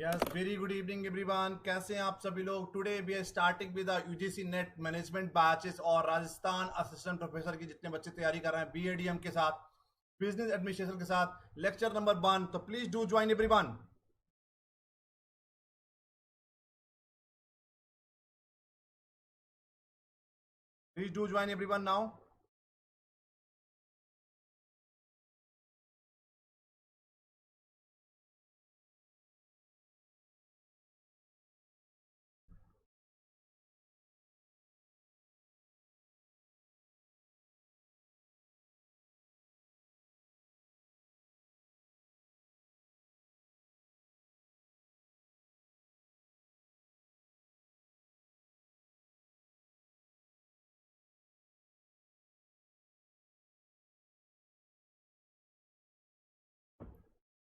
Yes, very good evening everyone. कैसे हैं आप सभी लोग? Today we are starting with UGC NET management batches और राजस्थान असिस्टेंट प्रोफेसर की जितने बच्चे तैयारी कर रहे हैं बीएडीएम के साथ, बिजनेस एडमिनिस्ट्रेशन के साथ, लेक्चर नंबर 1। तो please do join everyone. Please do join everyone now.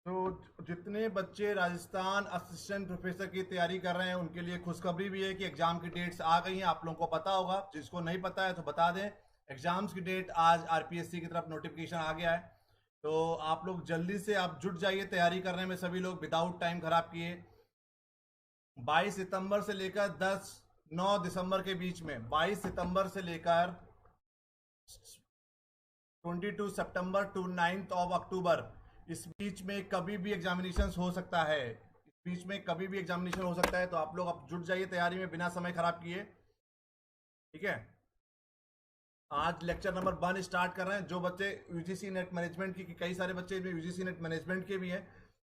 तो जितने बच्चे राजस्थान असिस्टेंट प्रोफेसर की तैयारी कर रहे हैं उनके लिए खुशखबरी भी है कि एग्जाम की डेट्स आ गई हैं। आप लोगों को पता होगा, जिसको नहीं पता है तो बता दें, एग्जाम्स की डेट आज आरपीएससी की तरफ नोटिफिकेशन आ गया है। तो आप लोग जल्दी से आप जुट जाइए तैयारी करने में, सभी लोग विदाउट टाइम खराब किए। 22 सितंबर से लेकर 9 दिसंबर के बीच में, 22 सितंबर से लेकर 22 सितंबर टू 9 ऑफ अक्टूबर, इस बीच में कभी भी एग्जामिनेशन हो सकता है। इस बीच में कभी भी एग्जामिनेशन हो सकता है, तो आप लोग अब जुट जाइए तैयारी में बिना समय खराब किए। ठीक है, आज लेक्चर नंबर 1 स्टार्ट कर रहे हैं। जो बच्चे यूजीसी नेट मैनेजमेंट की, कई सारे बच्चे इसमें यूजीसी नेट मैनेजमेंट के भी हैं,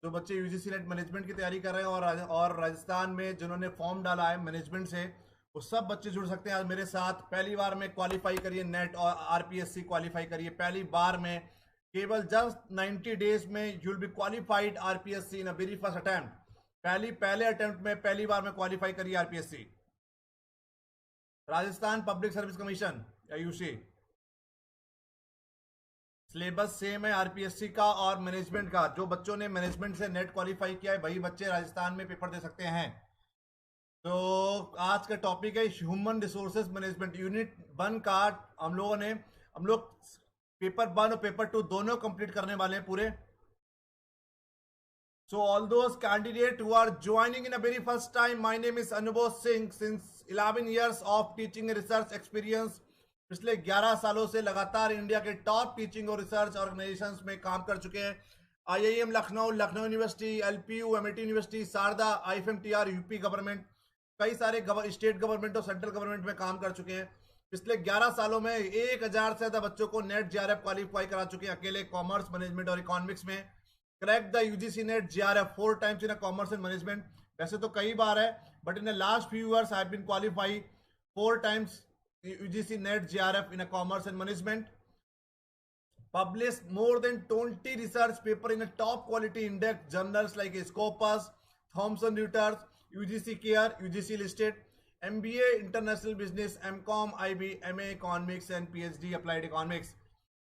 जो बच्चे यूजीसी नेट मैनेजमेंट की तैयारी कर रहे हैं और राजस्थान में जिन्होंने फॉर्म डाला है मैनेजमेंट से, वो सब बच्चे जुड़ सकते हैं आज मेरे साथ। पहली बार में क्वालिफाई करिए नेट और आरपीएससी क्वालिफाई करिए पहली बार में। केवल जस्ट 90 डेज में you will be qualified RPSC in a very first attempt. पहले अटेम्प्ट में पहली बार में क्वालिफाई करिए RPSC. Rajasthan public service commission या यूसी, सिलेबस सेम है आरपीएससी का और मैनेजमेंट का। जो बच्चों ने मैनेजमेंट से नेट क्वालिफाई किया है वही बच्चे राजस्थान में पेपर दे सकते हैं। तो आज का टॉपिक है ह्यूमन रिसोर्सेज मैनेजमेंट। यूनिट 1 का हम लोग पेपर 1 और पेपर 2 दोनों कंप्लीट करने वाले हैं पूरे। So all those candidates who are joining in a very first time, my name is Anubhav Singh. Since 11 years of teaching and research experience, पिछले 11 सालों से लगातार इंडिया के टॉप टीचिंग और रिसर्च ऑर्गेनाइजेशंस में काम कर चुके हैं। IIM Lucknow, Lucknow university, LPU, MIT university, Sharda, IFMTR, UP government, कई सारे स्टेट गवर्नमेंट और सेंट्रल गवर्नमेंट में काम कर चुके हैं। पिछले 11 सालों में 1000 से ज्यादा बच्चों को नेट जेआरएफ क्वालिफाई करा चुके हैं अकेले कॉमर्स, मैनेजमेंट और इकोनॉमिक्स में। Crack the UGC NET JRF 4 times in commerce and management. वैसे तो कई बार है, but in the last few years I have been qualify 4 times UGC NET JRF in a commerce and management. Published more than 20 research paper in a top quality index journals like Scopus, Thomson Reuters, UGC Care, UGC listed. MBA International Business, MCOM, IB, MA Economics and PhD Applied Economics.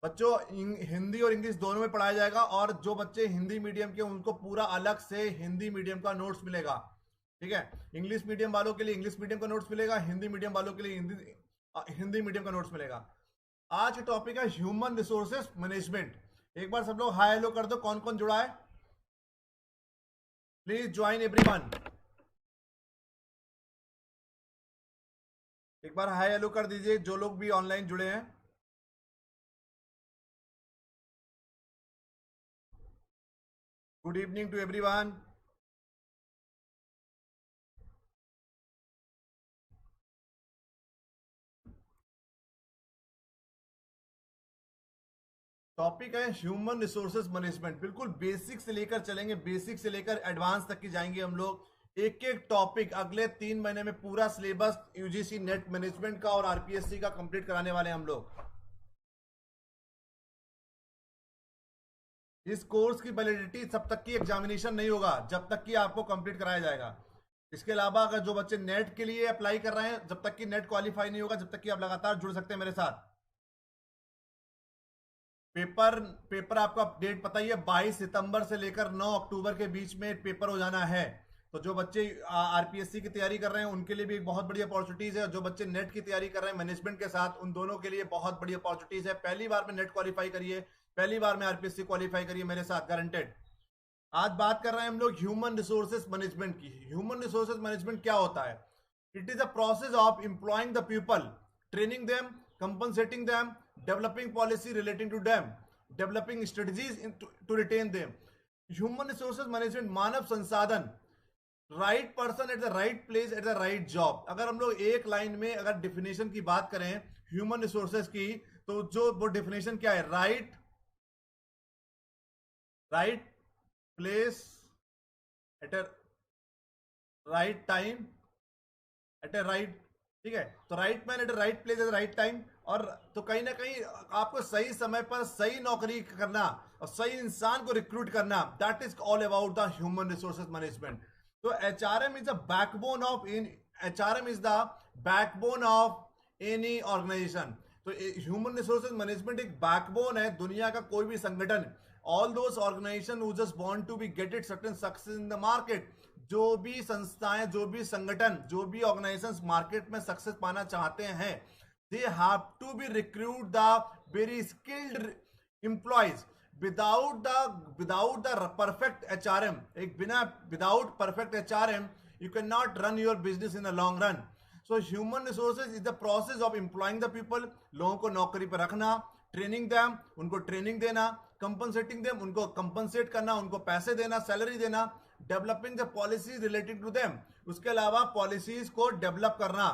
बच्चों हिंदी और English दोनों में पढ़ाया जाएगा, और जो बच्चे Hindi medium के उनको पूरा अलग से हिंदी मीडियम का नोट्स मिलेगा। ठीक है, इंग्लिश मीडियम वालों के लिए इंग्लिश मीडियम का नोट्स मिलेगा, हिंदी मीडियम वालों के लिए हिंदी मीडियम का नोट्स मिलेगा। आज का टॉपिक है ह्यूमन रिसोर्सेज मैनेजमेंट। एक बार सब लोग हाई हेलो कर दो, कौन कौन जुड़ा है। Please join everyone. एक बार हाई हेलो कर दीजिए जो लोग भी ऑनलाइन जुड़े हैं। Good evening to everyone. Topic है ह्यूमन रिसोर्सेज मैनेजमेंट। बिल्कुल बेसिक से लेकर चलेंगे, बेसिक से लेकर एडवांस तक की जाएंगे हम लोग। एक एक टॉपिक अगले 3 महीने में पूरा सिलेबस यूजीसी नेट मैनेजमेंट का और आरपीएससी का कंप्लीट कराने वाले हैं हम लोग। इस कोर्स की वैलिडिटी तब तक की एग्जामिनेशन नहीं होगा जब तक कि आपको कंप्लीट कराया जाएगा। इसके अलावा अगर जो बच्चे नेट के लिए अप्लाई कर रहे हैं, जब तक कि नेट क्वालिफाई नहीं होगा, जब तक कि आप लगातार जुड़ सकते हैं मेरे साथ। पेपर आपका डेट पता ही है, 22 सितंबर से लेकर 9 अक्टूबर के बीच में पेपर हो जाना है। तो जो बच्चे आरपीएससी की तैयारी कर रहे हैं उनके लिए भी एक बहुत बड़ी अपॉर्चुनिटीज है, जो बच्चे नेट की तैयारी कर रहे हैं मैनेजमेंट के साथ, उन दोनों के लिए बहुत बड़ी अपॉर्चुनिटीज है। पहली बार में नेट क्वालिफाई करिए, पहली बार में आरपीएससी क्वालिफाई करिए मेरे साथ, गारंटेड। आज बात कर रहे हैं हम लोग ह्यूमन रिसोर्सेज मैनेजमेंट की। ह्यूमन रिसोर्सेज मैनेजमेंट क्या होता है? It is a process of employing the people, training them, compensating them, developing policy relating to them, developing strategies to retain them. Human resources management, मानव संसाधन, right person at the right place at the right job. अगर हम लोग एक line में अगर definition की बात करें ह्यूमन रिसोर्सेज की, तो जो वो डिफिनेशन क्या है? Right place at a right time at a right, ठीक है? तो right man at a right place at the right time. और तो कहीं ना कहीं आपको सही समय पर सही नौकरी करना और सही इंसान को रिक्रूट करना, that is all about the human resources management. तो HRM is the backbone of in HRM is the backbone of any organisation. तो ह्यूमन रिसोर्सेज मैनेजमेंट एक बैकबोन है दुनिया का कोई भी संगठन। All those organisation who just want to be get it certain success in the market, जो भी संस्थाएं, जो भी संगठन, जो भी ऑर्गेनाइजेशंस मार्केट में सक्सेस पाना चाहते हैं, they have to be recruit the very skilled employees. Without the perfect HRM, एक बिना without perfect HRM you can not run your business in the long run. So human resources is the process of employing the people, लोगों को नौकरी पर रखना, training them, उनको training देना, compensating them, उनको कंपनसेट करना, उनको पैसे देना, सैलरी देना, developing the policies related to them, उसके अलावा पॉलिसीज को डेवलप करना,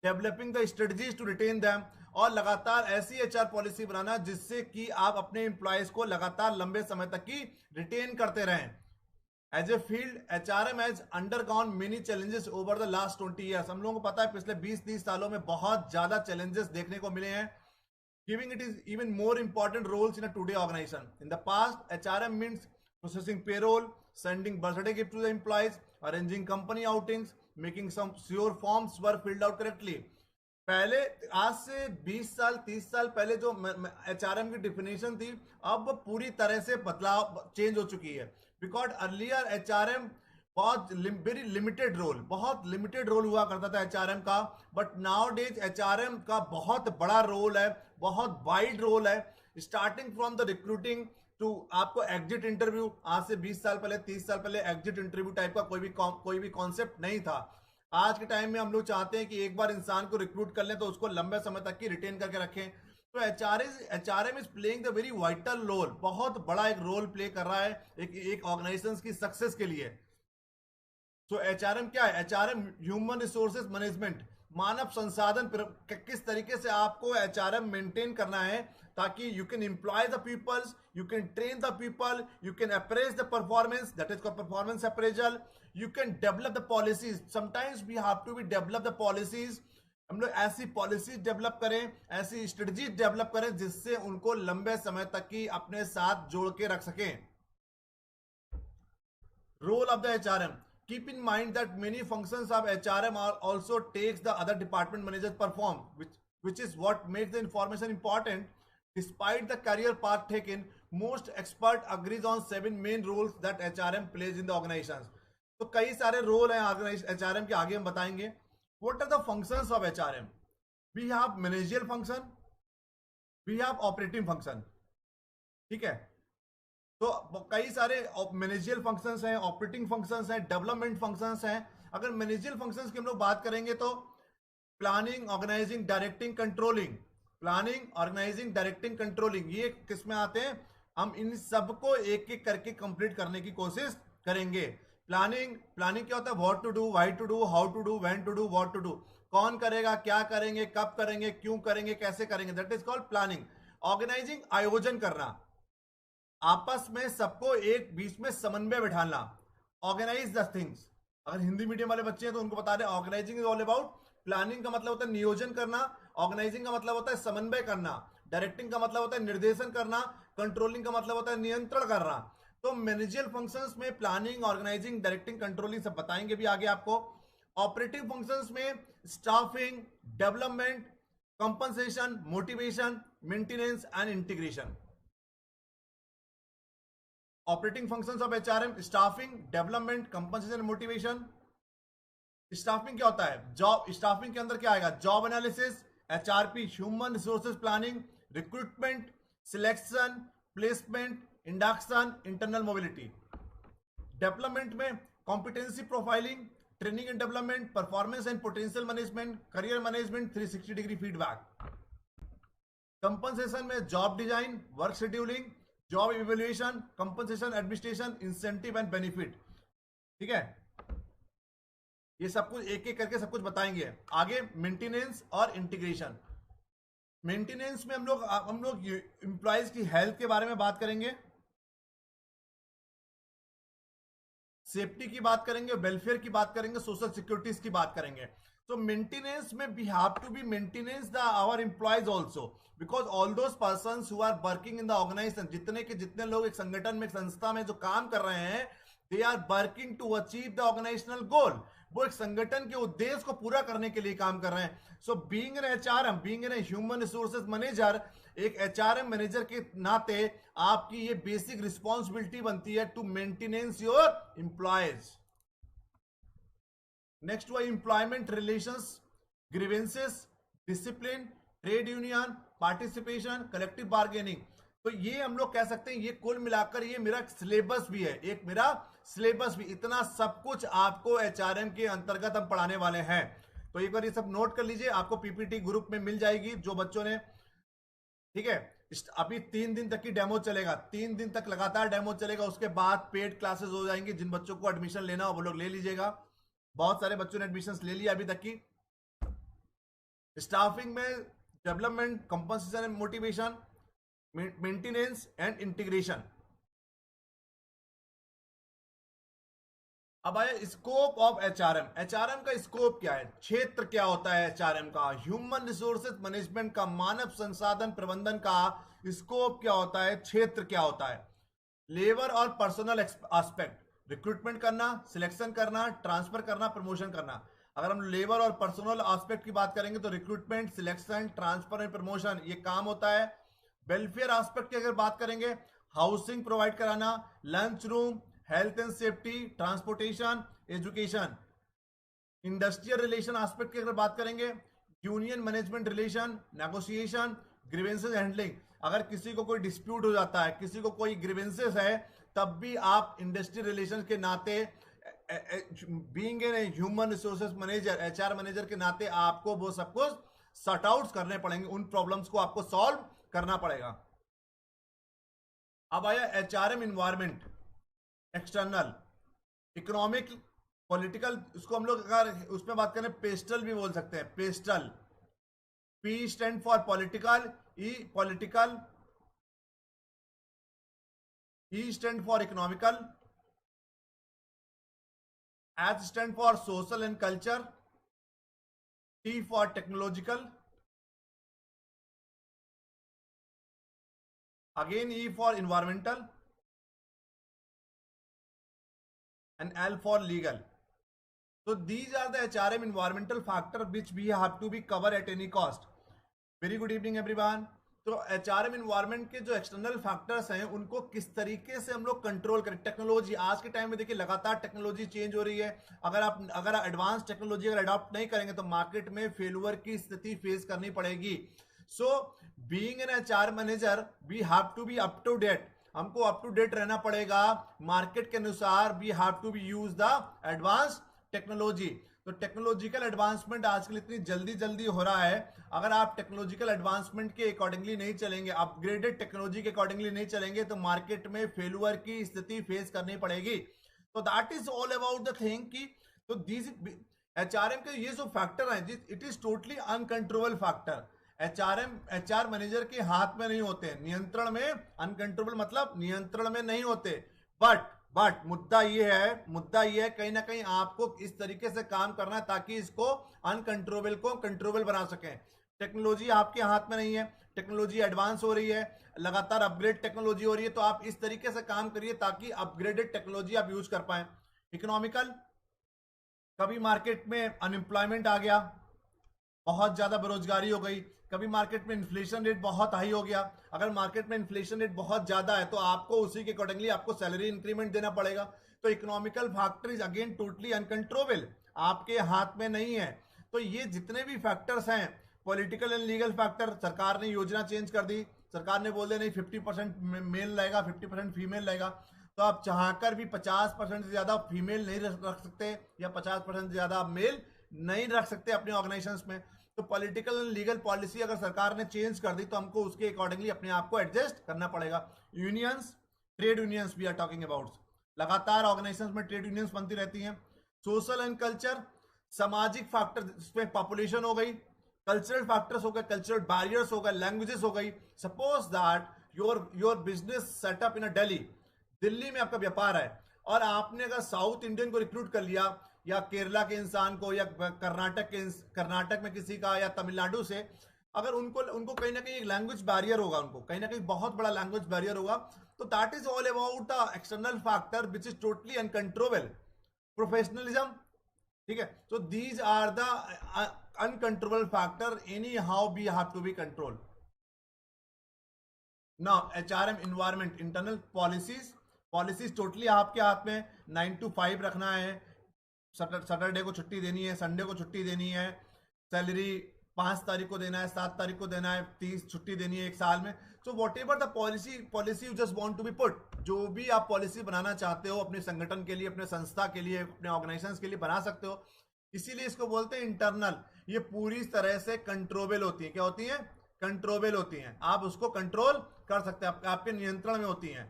developing the strategies to retain them, और लगातार ऐसी एचआर पॉलिसी बनाना जिससे कि आप अपने एम्प्लॉयज को लगातार लंबे समय तक की रिटेन करते रहें। As a field, HRM has undergone many challenges over the last 20 years. हम लोगों को पता है पिछले 20-30 सालों में बहुत ज्यादा चैलेंजेस देखने को मिले हैं। Giving it is even more important roles in a today organization. In the past, HRM means processing payroll, sending birthday gift to the employees, arranging company outings, making some sure forms were filled out correctly. पहले, आज से 20 साल 30 साल पहले जो HRM की definition थी, अब पूरी तरह से बदलाव चेंज हो चुकी है। बिकॉज अर्लियर एचआरएम बहुत वेरी लिमिटेड रोल, बहुत लिमिटेड रोल हुआ करता था एचआरएम का, बट नाउ डेज एचआरएम का बहुत बड़ा रोल है, बहुत वाइड रोल है। Starting from the recruiting to आपको एग्जिट इंटरव्यू। आज से 20 साल पहले, 30 साल पहले एग्जिट इंटरव्यू टाइप का कोई भी कॉन्सेप्ट नहीं था। आज के टाइम में हम लोग चाहते हैं कि एक बार इंसान को रिक्रूट कर लें तो उसको लंबे समय तक की रिटेन करके रखें। तो HRM is playing the very vital role, बहुत बड़ा एक रोल प्ले कर रहा है एक ऑर्गेनाइजेशन की सक्सेस के लिए। तो एचआरएम क्या है? एचआरएम ह्यूमन रिसोर्सेज मैनेजमेंट, मानव संसाधन, किस तरीके से आपको एचआरएम मेंटेन करना है ताकि you can employ the peoples, you can train the people, you can appraise the performance, that is called performance appraisal, you can develop the policies. Sometimes we have to be develop the policies. हम लोग ऐसी policies develop करें, ऐसी strategies develop करें जिससे उनको लंबे समय तक की अपने साथ जोड़ के रख सकें। Role of the HRM, keep in mind that many functions of HRM are also takes the other department managers perform, which is what makes the information important. Despite the career path taken, most expert agrees on 7 main roles that HRM plays in the organizations. तो कई सारे role हैं HRM के, आगे हम बताएंगे। What are the functions of HRM? We have managerial function, we have operating function, ठीक है? तो कई सारे मैनेजरियल फंक्शंस हैं, ऑपरेटिंग फंक्शंस हैं, डेवलपमेंट फंक्शंस हैं। अगर मैनेजरियल फंक्शंस की हम लोग बात करेंगे तो planning, organising, directing, controlling. Planning, organising, directing, controlling, ये किस में आते हैं? हम इन सबको एक एक करके कंप्लीट करने की कोशिश करेंगे। प्लानिंग क्या होता है? What to do, why to do, how to do, when to do, what to do. कौन करेगा, क्या करेंगे, कब करेंगे, क्यों करेंगे, कैसे करेंगे, that is called planning. Organizing, आयोजन करना, आपस में सबको एक बीच में समन्वय बिठाना, ऑर्गेनाइज द थिंग्स। अगर हिंदी मीडियम वाले बच्चे हैं तो उनको बता दें, organizing is all about, planning का मतलब होता है नियोजन करना, ऑर्गेनाइजिंग का मतलब होता है समन्वय करना, डायरेक्टिंग का मतलब होता है निर्देशन करना, कंट्रोलिंग का मतलब होता है नियंत्रण करना। तो मैनेजरियल फंक्शंस में प्लानिंग, ऑर्गेनाइजिंग, डायरेक्टिंग, कंट्रोलिंग सब बताएंगे भी आगे आपको। ऑपरेटिव फंक्शंस में staffing, development, compensation, motivation, maintenance and integration. Operating functions of HRM, staffing, development, compensation, motivation. Staffing क्या होता है? जॉब, स्टाफिंग के अंदर क्या आएगा? Job analysis, HRP, human resources planning, recruitment, selection, placement, induction, internal mobility. Development में competency profiling, training and development, performance and potential management, career management, 360 degree feedback. Compensation में job design, work scheduling, job evaluation, compensation administration, incentive and benefit. ठीक है, ये सब कुछ एक एक करके सब कुछ बताएंगे। आगे मेंटेनेंस और इंटीग्रेशन। मेंटेनेंस में हम लोग एम्प्लॉयज की हेल्थ के बारे में बात करेंगे, सेफ्टी की बात करेंगे, वेलफेयर की बात करेंगे, सोशल सिक्योरिटीज की बात करेंगे। तो मेंटेनेंस में we have to be maintenance the our employees also, because all those persons who are working in the organization, जितने के जितने लोग एक संगठन में, एक संस्था में जो काम कर रहे हैं, they are working to achieve the organisational goal. वो एक संगठन के उद्देश्य को पूरा करने के लिए काम कर रहे हैं। So being an HRM, being an human resources manager, एक एचआरएम मैनेजर के नाते आपकी ये बेसिक रिस्पॉन्सिबिलिटी बनती है to maintenance your employees. Next हुआ employment relations, grievances, discipline, trade union, participation, collective bargaining. तो ये हम लोग कह सकते हैं, ये कुल मिलाकर ये मेरा सिलेबस भी है, एक मेरा सिलेबस भी, इतना सब कुछ आपको एचआरएम के अंतर्गत हम पढ़ाने वाले हैं। तो एक बार ये सब नोट कर लीजिए, आपको पीपीटी ग्रुप में मिल जाएगी जो बच्चों ने। ठीक है, अभी 3 दिन तक की डेमो चलेगा, 3 दिन तक लगातार डेमो चलेगा, उसके बाद पेड क्लासेस हो जाएंगी। जिन बच्चों को एडमिशन लेना हो वो लोग ले लीजिएगा। बहुत सारे बच्चों ने एडमिशन ले लिया अभी तक की। स्टाफिंग में development, compensation and motivation, maintenance and integration. अब आया स्कोप ऑफ एचआरएम। एचआरएम का स्कोप क्या है, क्षेत्र क्या होता है एचआरएम का, ह्यूमन रिसोर्सेज मैनेजमेंट का, मानव संसाधन प्रबंधन का स्कोप क्या होता है, क्षेत्र क्या होता है। लेबर और पर्सनल एस्पेक्ट, रिक्रूटमेंट करना, सिलेक्शन करना, ट्रांसफर करना, प्रमोशन करना। अगर हम लेबर और पर्सनल एस्पेक्ट की बात करेंगे तो recruitment, selection, transfer and promotion ये काम होता है। वेलफेयर एस्पेक्ट की अगर बात करेंगे, हाउसिंग प्रोवाइड कराना, lunch room, health and safety, transportation, education. Industrial relation aspect की अगर बात करेंगे, union management relation, negotiation, grievances handling. अगर किसी को कोई डिस्प्यूट हो जाता है, किसी को कोई ग्रीवेंसेस है, तब भी आप इंडस्ट्रियल रिलेशन के नाते, being a human resources manager, HR manager के नाते आपको वो सब कुछ सॉर्ट आउट करने पड़ेंगे, उन प्रॉब्लम्स को आपको सॉल्व करना पड़ेगा। अब आया HRM environment, external, economic, political. उसको हम लोग अगर उसमें बात करें पेस्टल भी बोल सकते हैं, pastel. P stand for political, E political, E stand for economical, H stand for social and culture, T for technological, again E for environmental, and L for legal. So these are the HRM environmental factor which we have to be cover at any cost. Very good evening everyone. तो HRM environment के जो external factors हैं उनको किस तरीके से हम लोग कंट्रोल करें। टेक्नोलॉजी, आज के टाइम में देखिए लगातार टेक्नोलॉजी चेंज हो रही है। अगर एडवांस टेक्नोलॉजी अगर अडॉप्ट नहीं करेंगे तो मार्केट में फेल्यूर की स्थिति फेस करनी पड़ेगी। So being an HR manager we have to be up to date, हमको अप टू डेट रहना पड़ेगा मार्केट के अनुसार। We have to be use the advance technology. तो टेक्नोलॉजिकल एडवांसमेंट आजकल इतनी जल्दी जल्दी हो रहा है, अगर आप टेक्नोलॉजिकल एडवांसमेंट के अकॉर्डिंगली नहीं चलेंगे, अपग्रेडेड टेक्नोलॉजी के अकॉर्डिंगली नहीं चलेंगे तो मार्केट में फेल्यूर की स्थिति फेस करनी पड़ेगी। तो that is all about the thing की तो दिस एचआरएम के ये जो फैक्टर है it is totally uncontrollable factor. HR manager के हाथ में नहीं होते, नियंत्रण में, अनकंट्रोलेबल मतलब नियंत्रण में नहीं होते। बट मुद्दा ये है कहीं ना कहीं आपको इस तरीके से काम करना है ताकि इसको अनकंट्रोलेबल को कंट्रोलेबल बना सकें। टेक्नोलॉजी आपके हाथ में नहीं है, टेक्नोलॉजी एडवांस हो रही है, लगातार अपग्रेड टेक्नोलॉजी हो रही है, तो आप इस तरीके से काम करिए ताकि अपग्रेडेड टेक्नोलॉजी आप यूज कर पाए। इकोनॉमिकल, कभी मार्केट में अनएम्प्लॉयमेंट आ गया, बहुत ज्यादा बेरोजगारी हो गई, कभी मार्केट में इन्फ्लेशन रेट बहुत हाई हो गया। अगर मार्केट में इन्फ्लेशन रेट बहुत ज्यादा है तो आपको उसी के अकॉर्डिंगली आपको सैलरी इंक्रीमेंट देना पड़ेगा। तो economical factor is again totally uncontrollable, आपके हाथ में नहीं है। तो ये जितने भी फैक्टर्स हैं, पॉलिटिकल एंड लीगल फैक्टर, सरकार ने योजना चेंज कर दी, सरकार ने बोल दिया नहीं 50% मेल रहेगा 50% फीमेल रहेगा, तो आप चाहकर भी 50% से ज्यादा फीमेल नहीं रख सकते या 50% से ज्यादा मेल नहीं रख सकते अपने ऑर्गेनाइजेशंस में। तो पॉलिटिकल एंड लीगल पॉलिसी अगर सरकार ने चेंज कर दी तो हमको उसके अकॉर्डिंगली अपने आप को एडजस्ट करना पड़ेगा। Unions, trade unions we are talking about, लगातार ऑर्गेनाइजेशंस में ट्रेड यूनियंस बनती रहती हैं। सोशल एंड कल्चर, सामाजिक फैक्टर, इसमें पॉपुलेशन हो गई, कल्चरल फैक्टर्स हो गए, कल्चरल बैरियर्स हो गए, लैंग्वेजेस हो गई। Suppose that your business setup in Delhi, Delhi में आपका व्यापार है और आपने अगर साउथ इंडियन को रिक्रूट कर लिया या केरला के इंसान को या कर्नाटक में किसी का या तमिलनाडु से, अगर उनको कहीं ना कहीं एक लैंग्वेज बैरियर होगा, उनको कहीं ना कहीं बहुत बड़ा लैंग्वेज बैरियर होगा, तो that is all about the external factor which is totally uncontrollable. Professionalism, ठीक है, so these are the uncontrollable factor anyhow we have to be controlled. Now HRM environment, internal policies totally आपके हाथ में। 9 to 5 रखना है, Saturday को छुट्टी देनी है, संडे को छुट्टी देनी है, सैलरी 5 तारीख को देना है, 7 तारीख को देना है, 30 छुट्टी देनी है एक साल में। So whatever the policy you just want to be put, जो भी आप पॉलिसी बनाना चाहते हो अपने संगठन के लिए, अपने संस्था के लिए, अपने ऑर्गेनाइजेशन के लिए बना सकते हो। इसीलिए इसको बोलते हैं इंटरनल। ये पूरी तरह से कंट्रोलेबल होती है। क्या होती है? कंट्रोलेबल होती हैं। आप उसको कंट्रोल कर सकते हैं, आपके नियंत्रण में होती हैं,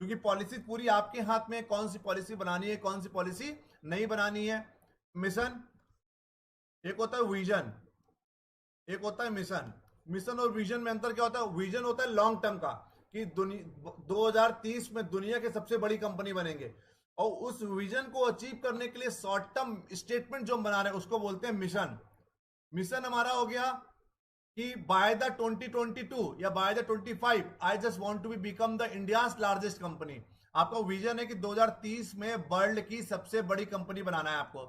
क्योंकि पॉलिसी पूरी आपके हाथ में, कौन सी पॉलिसी बनानी है, कौन सी पॉलिसी नहीं बनानी है। मिशन, एक होता है विजन, एक होता है मिशन। मिशन और विजन में अंतर क्या होता है? विजन होता है लॉन्ग टर्म का, कि 2030 में दुनिया की सबसे बड़ी कंपनी बनेंगे, और उस विजन को अचीव करने के लिए शॉर्ट टर्म स्टेटमेंट जो हम बना रहे हैं उसको बोलते हैं मिशन। मिशन हमारा हो गया कि बाय द 2022 या by the 25 I just want to be become the India's largest company. आपका विजन है कि 2030 में वर्ल्ड की सबसे बड़ी कंपनी बनाना है आपको।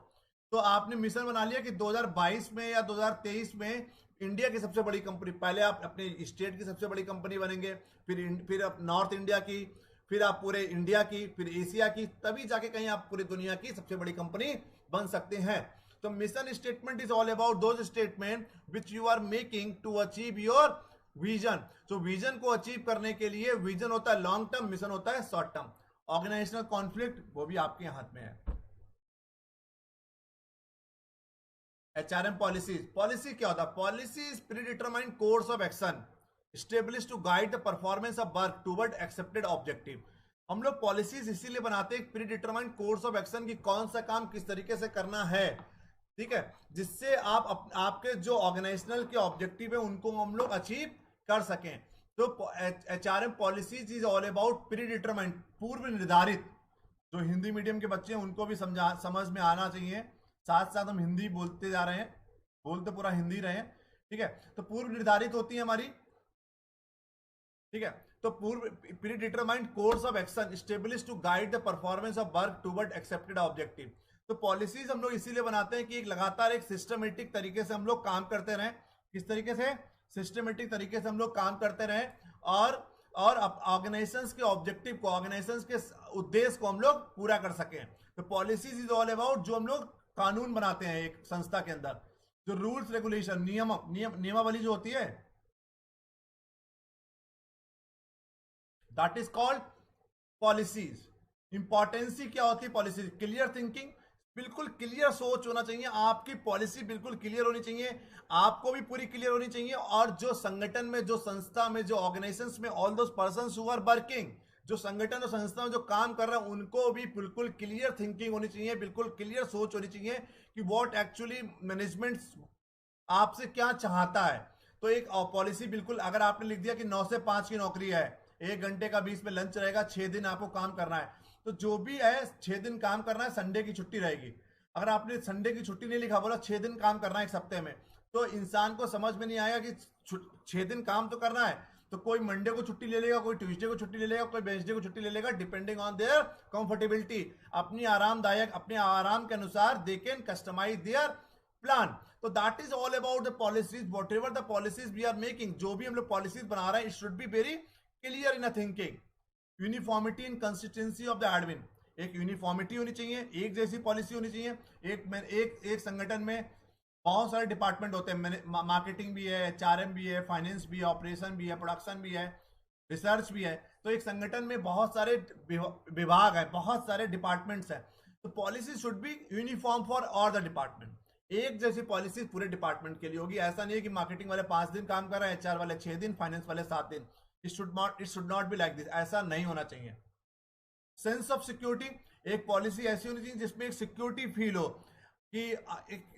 तो आपने मिशन बना लिया कि 2022 में या 2023 में इंडिया की सबसे बड़ी कंपनी, पहले आप अपने स्टेट की सबसे बड़ी कंपनी बनेंगे, फिर आप नॉर्थ इंडिया की, फिर आप पूरे इंडिया की, फिर एशिया की, तभी जाके कहीं आप पूरी दुनिया की सबसे बड़ी कंपनी बन सकते हैं। तो mission statement is all about those statement which you are making to achieve your vision. तो विजन को अचीव करने के लिए विजन होता है लॉन्ग टर्म, मिशन होता है शॉर्ट टर्म। ऑर्गेनाइजेशनल कॉन्फ्लिक्ट वो भी आपके हाथ में है। एचआरएम पॉलिसी क्या होता है? Policy is predetermined course of action established to guide the performance of work toward accepted objective। हम लोग पॉलिसीज इसीलिए बनाते हैं pre determined course of action की, कौन सा काम किस तरीके से करना है, ठीक है, जिससे आप आपके जो ऑर्गेनाइजेशनल के ऑब्जेक्टिव है उनको हम लोग अचीव कर सकें। तो HRM policies is all about pre determined, पूर्व निर्धारित। जो हिंदी मीडियम के बच्चे हैं उनको भी समझ में आना चाहिए, साथ साथ हम हिंदी बोलते जा रहे हैं, बोलते पूरा हिंदी रहे हैं, ठीक है। तो पूर्व निर्धारित होती है हमारी, ठीक है। तो पूर्व predetermined course of action establish to guide the performance of work toward accepted objective. तो पॉलिसीज हम लोग इसीलिए बनाते हैं कि एक लगातार एक सिस्टमेटिक तरीके से हम लोग काम करते रहें। किस तरीके से? सिस्टमेटिक तरीके से हम लोग काम करते रहें, और ऑर्गेनाइजेशंस के ऑब्जेक्टिव को, ऑर्गेनाइजेशंस के उद्देश्य को हम लोग पूरा कर सकें। तो पॉलिसीज इज ऑल अबाउट जो हम लोग कानून बनाते हैं एक संस्था के अंदर, जो रूल्स रेगुलेशन, नियमावली जो होती है, दैट इज कॉल्ड पॉलिसीज। इंपॉर्टेंसी क्या होती है पॉलिसीज? क्लियर थिंकिंग, बिल्कुल क्लियर सोच होना चाहिए, आपकी पॉलिसी बिल्कुल क्लियर होनी चाहिए, आपको भी पूरी क्लियर होनी चाहिए, और जो संगठन में, जो संस्था में, जो ऑर्गेनाइजेशंस में, all those persons who are working, जो संगठन और संस्था में जो काम कर रहे हैं उनको भी बिल्कुल क्लियर थिंकिंग होनी चाहिए, बिल्कुल क्लियर सोच होनी चाहिए कि व्हाट एक्चुअली मैनेजमेंट आपसे क्या चाहता है। तो एक पॉलिसी बिल्कुल, अगर आपने लिख दिया कि 9 से 5 की नौकरी है, 1 घंटे का बीच में लंच रहेगा, 6 दिन आपको काम करना है, तो जो भी है 6 दिन काम करना है, संडे की छुट्टी रहेगी। अगर आपने संडे की छुट्टी नहीं लिखा, बोला 6 दिन काम करना है एक हफ्ते में, तो इंसान को समझ में नहीं आएगा कि 6 दिन काम तो करना है, तो कोई मंडे को छुट्टी ले लेगा, कोई ट्यूसडे को छुट्टी ले लेगा, कोई वेडनेसडे को छुट्टी ले लेगा, डिपेंडिंग ऑन देयर कंफर्टेबिलिटी। अपनी आरामदायक, अपने आराम के अनुसार they can customise their plan. तो that is all about the policies, whatever the policies we are making, जो भी हम लोग पॉलिसीज बना रहे हैं, it should be very clear in a thinking. Uniformity in consistency of the admin, एक uniformity होनी चाहिए, एक जैसी पॉलिसी होनी चाहिए, एक संगठन में बहुत सारे डिपार्टमेंट होते हैं, मार्केटिंग भी है, एचआरएम भी है, फाइनेंस भी है, ऑपरेशन भी है, प्रोडक्शन भी है, रिसर्च भी है। तो एक संगठन में बहुत सारे विभाग है, बहुत सारे डिपार्टमेंट्स हैं। तो policy should be uniform for all the department. एक जैसी पॉलिसी पूरे डिपार्टमेंट के लिए होगी। ऐसा नहीं है कि मार्केटिंग वाले 5 दिन काम कर रहे हैं, एचआर वाले 6 दिन, फाइनेंस वाले 7 दिन। It should not be like this. ऐसा नहीं होना चाहिए। सेंस ऑफ सिक्योरिटी, एक पॉलिसी ऐसी होनी चाहिए जिसमें एक सिक्योरिटी फील हो कि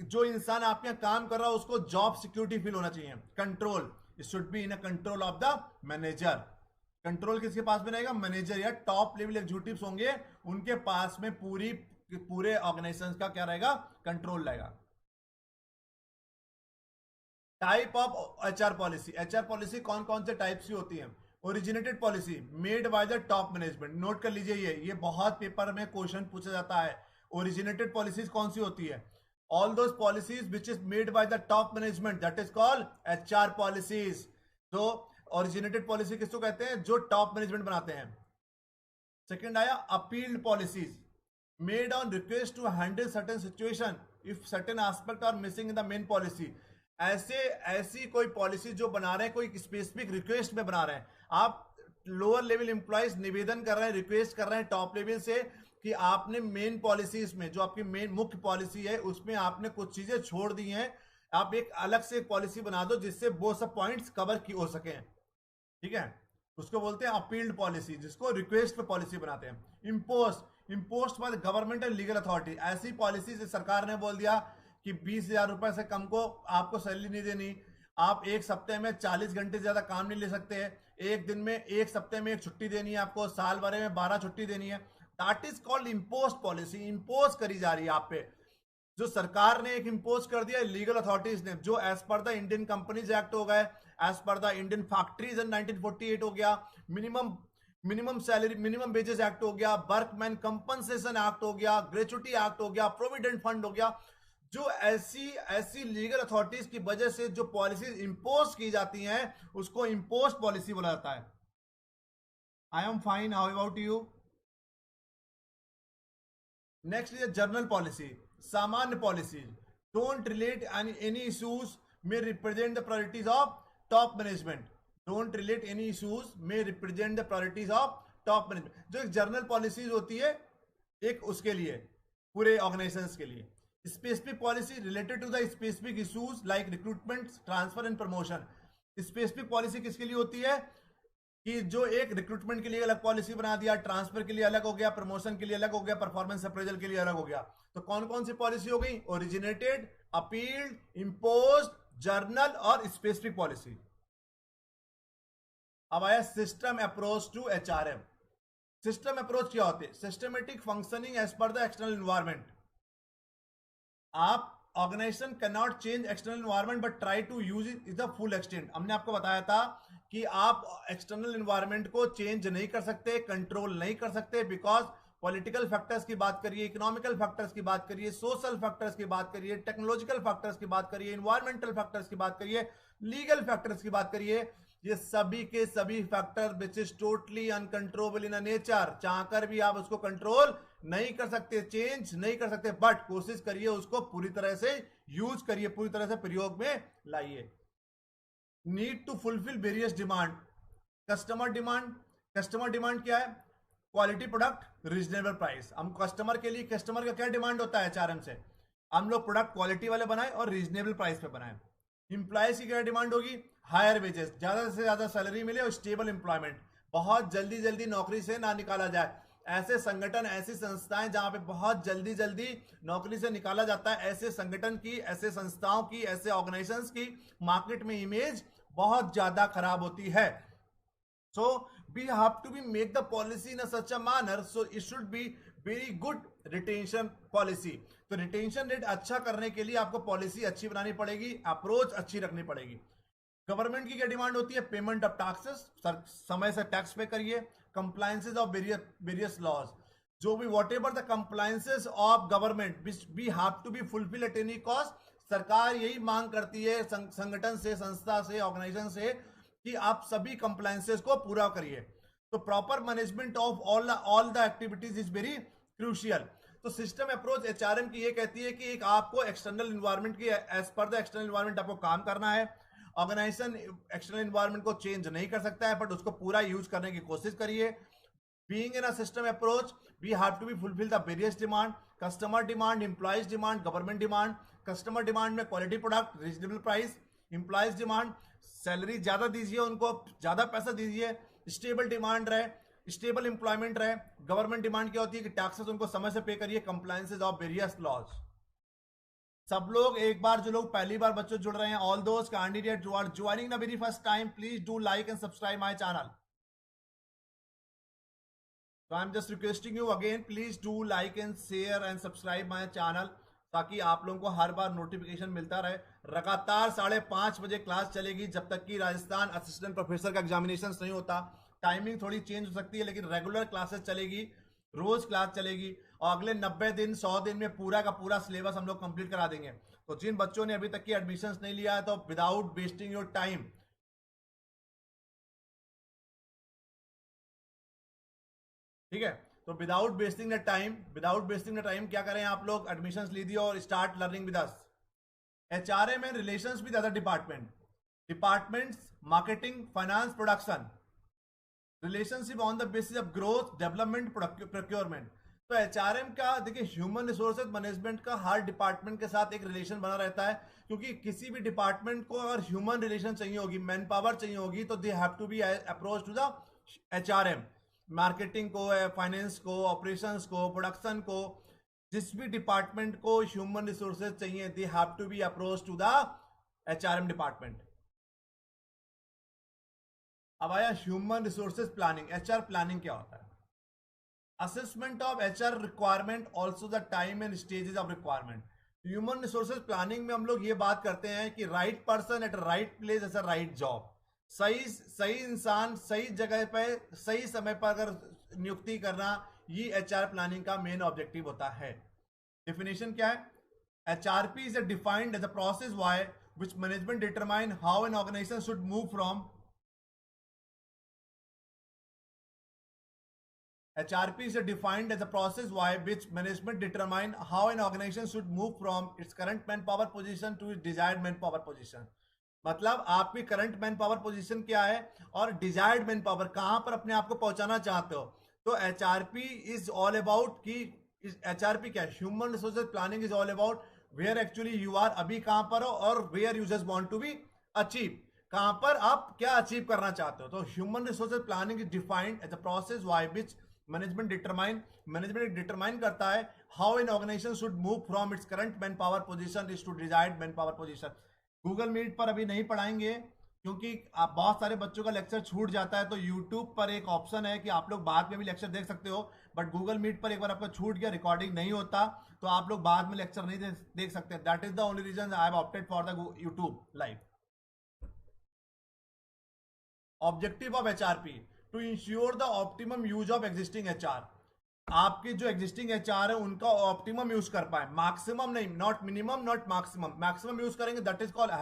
जो इंसान आपके यहाँ काम कर रहा है उसको जॉब सिक्योरिटी फील होना चाहिए। Control, it should be in a control of the manager. Control किसके पास में रहेगा? मैनेजर या टॉप लेवल एग्जीक्यूटिव्स होंगे, उनके पास में पूरे ऑर्गेनाइजेशन का क्या रहेगा? कंट्रोल रहेगा। Type of HR policy, HR policy कौन कौन से टाइप की होती है? Originated policy made by the top management. Note कर लीजिए, ये बहुत पेपर में क्वेश्चन पूछा जाता है। ओरिजिनेटेड पॉलिसीज कौन सी होती है? All those policies which is made by the top management, that is called HR policies. तो ओरिजिनेटेड पॉलिसी किसको कहते हैं? जो टॉप मैनेजमेंट बनाते हैं। सेकंड आया appealed policies, made on request to handle certain situation if certain aspect are missing in the main policy. ऐसी कोई पॉलिसी जो बना रहे हैं, कोई स्पेसिफिक रिक्वेस्ट में बना रहे हैं। आप लोअर लेवल एम्प्लॉयज निवेदन कर रहे हैं, रिक्वेस्ट कर रहे हैं टॉप लेवल से कि आपने मेन पॉलिसीज में, जो आपकी मेन मुख्य पॉलिसी है, उसमें आपने कुछ चीजें छोड़ दी हैं। आप एक अलग से एक पॉलिसी बना दो जिससे वो सब पॉइंट्स कवर की हो सके। ठीक है, उसको बोलते हैं अपील्ड पॉलिसी, जिसको रिक्वेस्ट पे पॉलिसी बनाते हैं। Imposed by the government and legal authority, ऐसी पॉलिसी से सरकार ने बोल दिया कि 20,000 रुपए से कम को आपको सैलरी नहीं देनी, आप एक सप्ते में 40 घंटे से ज्यादा काम नहीं ले सकते, एक दिन में, एक सप्ते में एक छुट्टी देनी है आपको, साल भर में 12 छुट्टी देनी है। That is called imposed policy. Impose करी जा रही है आप पे, जो सरकार ने एक इम्पोज कर दिया लीगल अथॉरिटीज ने, जो as per the Indian companies act हो गए, as per the Indian factories इन 1948 हो गया, minimum salary, minimum wages act हो गया, वर्कमैन कंपनसेशन एक्ट हो गया, ग्रेचुटी एक्ट हो गया, प्रोविडेंट फंड हो गया। जो ऐसी लीगल अथॉरिटीज की वजह से जो पॉलिसीज इंपोज की जाती हैं, उसको इंपोज पॉलिसी बोला जाता है। I am fine, how about you? Next is general policy, सामान्य policy. Don't relate any issues में represent the priorities of top management. Don't relate any issues में represent the priorities of top management. जो एक general policies होती है, एक उसके लिए, पूरे ऑर्गेनाइजेशंस के लिए। Specific policy related to the specific issues like recruitment, transfer and promotion. Specific policy किसके लिए होती है? कि जो एक रिक्रूटमेंट के लिए अलग पॉलिसी बना दिया, ट्रांसफर के लिए अलग हो गया, प्रमोशन के लिए अलग हो गया, परफॉर्मेंस अप्रेजल के लिए अलग हो गया। तो कौन कौन सी पॉलिसी हो गई? ओरिजिनेटेड, अपील्ड, इम्पोज्ड, जर्नल और स्पेसिफिक पॉलिसी। अब आया system approach to HRM. System approach क्या होती है? Systematic functioning as per the external environment. आप organisation cannot change external environment but try to use it the full extent. हमने आपको बताया था कि आप एक्सटर्नल एनवायरमेंट को चेंज नहीं कर सकते, कंट्रोल नहीं कर सकते, बिकॉज पॉलिटिकल फैक्टर्स की बात करिए, इकोनॉमिकल फैक्टर्स की बात करिए, सोशल फैक्टर्स की बात करिए, टेक्नोलॉजिकल फैक्टर्स की बात करिए, इन्वायरमेंटल फैक्टर्स की बात करिए, लीगल फैक्टर्स की बात करिए, ये सभी के सभी factor which is totally uncontrollable in nature. चाहकर भी आप उसको कंट्रोल नहीं कर सकते, चेंज नहीं कर सकते, बट कोशिश करिए उसको पूरी तरह से यूज करिए, पूरी तरह से प्रयोग में लाइए। Need to fulfil various demand. Customer demand क्या है? Quality product, reasonable price. हम कस्टमर के लिए, कस्टमर का क्या डिमांड होता है एचआरएम से? हम लोग प्रोडक्ट क्वालिटी वाले बनाएं और रीजनेबल प्राइस पे बनाएं। इंप्लॉयज की क्या डिमांड होगी? हायर वेजेस, ज्यादा से ज्यादा सैलरी मिले और स्टेबल एम्प्लॉयमेंट, बहुत जल्दी नौकरी से ना निकाला जाए। ऐसे संगठन, ऐसी संस्थाएं जहां पे बहुत जल्दी नौकरी से निकाला जाता है, ऐसे संगठन की, ऐसे संस्थाओं की, ऐसे ऑर्गेनाइजेशंस की मार्केट में इमेज बहुत ज्यादा खराब होती है। So we have to be make the policy in a such a manner, so it should be very good retention policy। तो रिटेंशन रेट अच्छा करने के लिए आपको पॉलिसी अच्छी बनानी पड़ेगी, अप्रोच अच्छी रखनी पड़ेगी। गवर्नमेंट की क्या डिमांड होती है? पेमेंट ऑफ टैक्सेस, समय से टैक्स पे करिए। कंप्लायंसेस ऑफ वेरियस लॉज, जो भी whatever the compliances of government which we have to be fulfil at any cost. सरकार यही मांग करती है संगठन से, संस्था से, ऑर्गेनाइजेशन से कि आप सभी कंप्लायंसेस को पूरा करिए। तो proper management of all the activities is very crucial. तो सिस्टम अप्रोच एचआरएम की ये कहती है कि एक आपको एक्सटर्नल इन्वायरमेंट की as per the external environment आपको काम करना है। ऑर्गेनाइजेशन एक्सटर्नल इन्वायरमेंट को चेंज नहीं कर सकता है, बट उसको पूरा यूज करने की कोशिश करिए। Being in a system approach, we have to be fulfill the various demand, customer demand, employees demand, government demand. Customer demand में quality product, reasonable price, employees demand, salary ज्यादा दीजिए, उनको ज्यादा पैसा दीजिए, स्टेबल डिमांड रहे, स्टेबल एम्प्लॉयमेंट रहे। Government demand क्या होती है कि टैक्सेस उनको समय से पे करिए, कंप्लायंसेस ऑफ वेरियस लॉज। सब लोग एक बार, जो लोग पहली बार बच्चों जुड़ रहे हैं, all those candidate who are joining the very first time, please do like and subscribe my channel. So I'm just requesting you again, please do like and share and subscribe my channel, ताकि आप लोगों को हर बार notification मिलता रहे। लगातार 5:30 बजे class चलेगी जब तक कि राजस्थान असिस्टेंट प्रोफेसर का एग्जामिनेशन नहीं होता। टाइमिंग थोड़ी चेंज हो सकती है, लेकिन रेगुलर क्लासेस चलेगी, रोज क्लास चलेगी, और अगले 90 दिन 100 दिन में पूरा का पूरा सिलेबस हम लोग कंप्लीट करा देंगे। तो जिन बच्चों ने अभी तक की एडमिशन नहीं लिया है, तो विदाउट वेस्टिंग योर टाइम, ठीक है, तो विदाउट वेस्टिंग द टाइम क्या करें आप लोग, एडमिशंस लीजिए और start learning with us. HRM and relations with other departments, marketing, finance, production, relationship on the basis of growth, development, procurement. तो एचआरएम का देखिए, ह्यूमन रिसोर्सेज मैनेजमेंट का हर डिपार्टमेंट के साथ एक रिलेशन बना रहता है, क्योंकि किसी भी डिपार्टमेंट को अगर ह्यूमन रिलेशन चाहिए होगी, मैन पावर चाहिए होगी, तो they have to be approach to the HRM. Marketing को, फाइनेंस को, ऑपरेशंस को, प्रोडक्शन को, जिस भी डिपार्टमेंट को ह्यूमन रिसोर्सेज चाहिए, they have to be approach to the HRM department. अब आया human resources planning. HR planning क्या होता है? Assessment of HR requirement, also the time and stages of requirement. Human resources planning में हम लोग ये बात करते हैं कि right person eight right place as a right job. सही इंसान सही जगह पे सही समय पर अगर नियुक्ति करना, ये एचआर प्लानिंग का मेन ऑब्जेक्टिव होता है। डेफिनेशन क्या है? HRP is defined as a process by which management determine how an organisation should move from HRP is defined as a process by which management determine how an organization should move from its current manpower position to its desired manpower position। मतलब आपकी current man power position क्या है और desired man power कहां पर अपने आप को पहुंचाना चाहते हो। तो एचआरपी इज ऑल अबाउट कि एचआरपी क्या है? Human resources planning is all about where actually you are, अभी कहां पर हो, और where you just want to be achieve, कहां पर आप क्या अचीव करना चाहते हो। तो human resources planning is defined as a process by which management determine करता है how an organisation should move from its current man power position to desired man power position. Google meet पर अभी नहीं पढ़ाएंगे, क्योंकि आप बहुत सारे बच्चों का लेक्चर छूट जाता है। तो यूट्यूब पर एक ऑप्शन है कि आप लोग बाद में भी लेक्चर देख सकते हो, बट गूगल मीट पर एक बार आपका छूट गया, रिकॉर्डिंग नहीं होता, तो आप लोग बाद में लेक्चर नहीं देख सकते। That is the only reason I have opted for the YouTube live. Objective of HRP to ensure the optimum use of existing HR. आपकी जो एग्जिस्टिंग एचआर है उनका ऑप्टिमम यूज कर पाए, मैक्सिमम नहीं, not minimum not maximum. Maximum use करेंगे that is called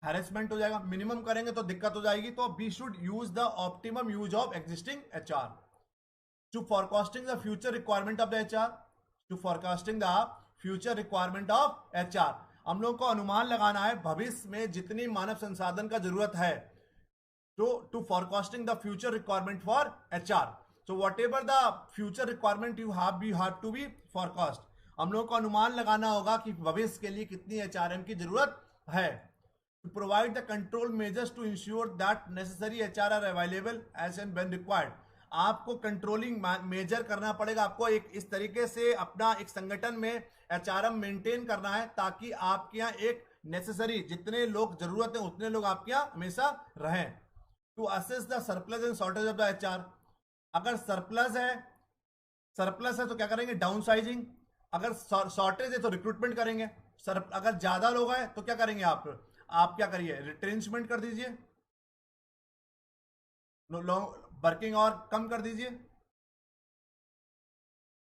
harassment हो जाएगा, मिनिमम करेंगे तो दिक्कत हो जाएगी। तो we should use the optimum use of existing HR to forecasting the future requirement of the HR, to forecasting the future requirement of HR. हम लोग को अनुमान लगाना है भविष्य में जितनी मानव संसाधन का जरूरत है, to forecasting the future requirement for HR. So whatever the future requirement you have to be forecast। हम लोगों को अनुमान लगाना होगा कि भविष्य के लिए कितनी HRM की जरूरत है। To provide the control measures to ensure that necessary HR are available as and when required। आपको कंट्रोलिंग मेजर करना पड़ेगा, आपको एक इस तरीके से अपना एक संगठन में HRM मेंटेन करना है ताकि आपके यहाँ एक नेसेसरी जितने लोग जरूरत है उतने लोग आपके यहाँ हमेशा रहें। To assess the surplus and shortage of the HR. अगर सरप्लस है तो क्या करेंगे? Down sizing. अगर शॉर्टेज है तो रिक्रूटमेंट करेंगे। अगर ज्यादा लोग हैं तो क्या करेंगे? आप क्या करिए? रिट्रेंचमेंट कर दीजिए, वर्किंग और कम कर दीजिए।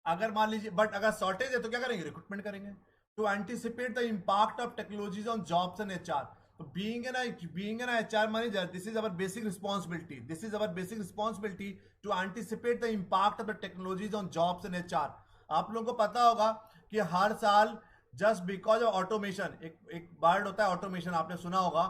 अगर मान लीजिए, बट अगर शॉर्टेज है तो क्या करेंगे? रिक्रूटमेंट करेंगे। To anticipate the impact of technologies on jobs and HR. तो being an HR manager, this is our basic responsibility. This is our basic responsibility to anticipate the impact of the technologies on jobs and HR. आप लोगों को पता होगा कि हर साल just because of automation, एक वर्ड होता है ऑटोमेशन, आपने सुना होगा,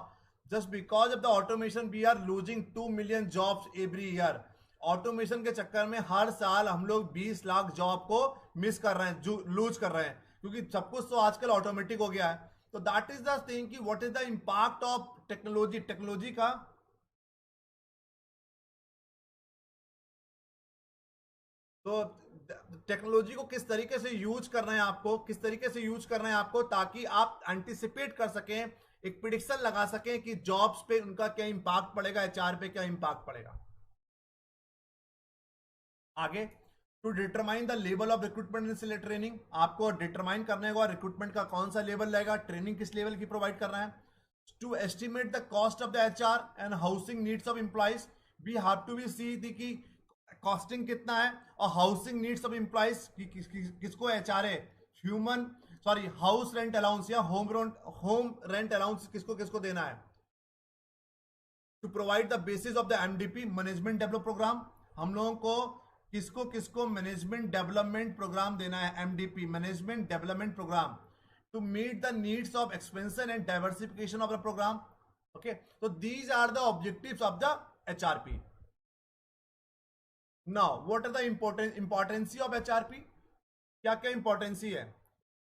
just because of the automation we are losing 2 million jobs every year. Automation के चक्कर में हर साल हम लोग 20 लाख जॉब को मिस कर रहे हैं, लूज कर रहे हैं, क्योंकि सब कुछ तो आजकल ऑटोमेटिक हो गया है. तो दैट इज द थिंग कि what is the impact of technology का. तो टेक्नोलॉजी को किस तरीके से यूज करना है आपको, किस तरीके से यूज करना है आपको, ताकि आप एंटिसिपेट कर सकें, एक प्रिडिक्शन लगा सकें कि जॉब्स पे उनका क्या इंपैक्ट पड़ेगा, एचआर पे क्या इंपैक्ट पड़ेगा. आगे, to determine the level of recruitment in select training, आपको डिटरमाइन करने होगा रिक्रूटमेंट का कौन सा लेवल रहेगा, ट्रेनिंग किस लेवल की प्रोवाइड कर रहा है. To estimate the cost of the HR and housing needs of employees, we have to be see the की कॉस्टिंग कितना है और हाउसिंग नीड्स ऑफ एम्प्लॉइज किसको एचआर है, human sorry house rent allowance या होम रेंट अलाउंस किसको किसको देना है. To provide the basis of the MDP management develop programme, हम लोगों को किसको किसको मैनेजमेंट डेवलपमेंट प्रोग्राम देना है, MDP management development programme, to meet the needs of expansion and diversification of the programme. Okay, तो these are the objectives of the HRP. Now what are the importancy of HRP, क्या क्या इंपॉर्टेंसी है.